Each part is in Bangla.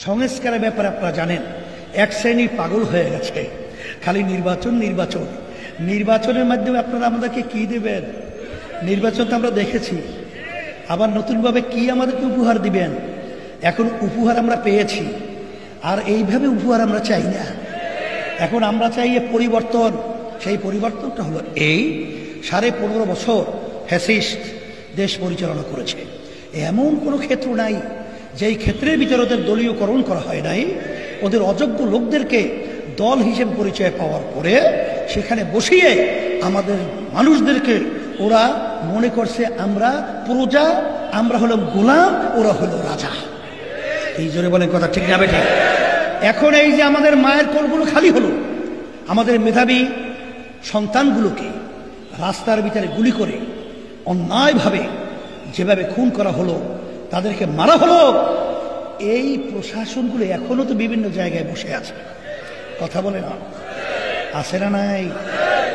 সংস্কারের ব্যাপারে আপনারা জানেন এক শ্রেণী পাগল হয়ে গেছে, খালি নির্বাচন নির্বাচন নির্বাচনের মাধ্যমে আপনারা আমাদেরকে কি দেবেন? নির্বাচন তো আমরা দেখেছি, আবার নতুনভাবে কি আমাদেরকে উপহার দিবেন? এখন উপহার আমরা পেয়েছি, আর এইভাবে উপহার আমরা চাই না। এখন আমরা চাই পরিবর্তন। সেই পরিবর্তনটা হলো এই 15.5 বছর ফ্যাসিস্ট দেশ পরিচালনা করেছে। এমন কোনো ক্ষেত্র নাই যেই ক্ষেত্রের ভিতরে ওদের দলীয়করণ করা হয় নাই। ওদের অযোগ্য লোকদেরকে দল হিসেবে পরিচয় পাওয়ার পরে সেখানে বসিয়ে আমাদের মানুষদেরকে ওরা মনে করছে আমরা প্রজা, আমরা হলো গোলাম, ওরা হলো রাজা। এই জোরে বলেন কথা ঠিক না বেঠিক? এখন এই যে আমাদের মায়ের কোলগুলো খালি হলো, আমাদের মেধাবী সন্তানগুলোকে রাস্তার ভিতরে গুলি করে অন্যায়ভাবে যেভাবে খুন করা হলো, তাদেরকে মারা হলো, এই প্রশাসনগুলো এখনো তো বিভিন্ন জায়গায় বসে আছে। কথা বলে না, আছে না নাই?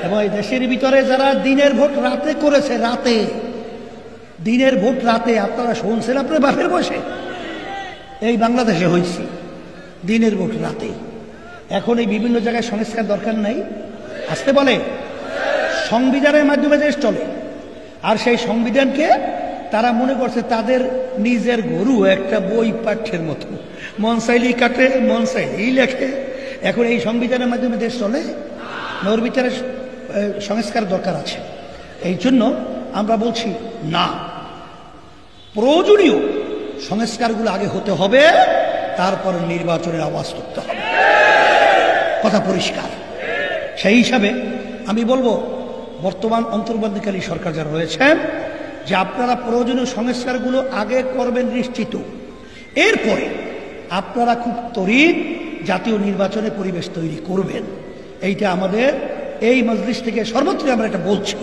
এবং এই দেশের ভিতরে যারা দিনের ভোট রাতে করেছে, রাতে দিনের ভোট রাতে, আপনারা শুনছেন আপনার বাপের বসে এই বাংলাদেশে হয়েছে দিনের ভোট রাতে। এখন এই বিভিন্ন জায়গায় সংস্কার দরকার নাই, আসতে বলে সংবিধানের মাধ্যমে দেশ চলে। আর সেই সংবিধানকে তারা মনে করছে তাদের নিজের গরু, একটা বই পাঠ্যের মতো, মন চাইলেই কাটে, মন চাইলেই লেখে। এখন এই সংবিধানের মাধ্যমে দেশ চলে, ওর ভিতরে সংস্কার দরকার আছে। এই জন্য আমরা বলছি না, প্রয়োজনীয় সংস্কারগুলো আগে হতে হবে, তারপর নির্বাচনের আওয়াজ করতে হবে। কথা পরিষ্কার। সেই হিসাবে আমি বলবো বর্তমান অন্তর্বর্তীকালীন সরকার যারা রয়েছেন, যে আপনারা প্রয়োজনীয় সংস্কারগুলো আগে করবেন নিশ্চিত, এরপরে আপনারা খুব ত্বরিত জাতীয় নির্বাচনের পরিবেশ তৈরি করবেন। এইটা আমাদের এই মজলিস থেকে সর্বত্র আমরা এটা বলছি।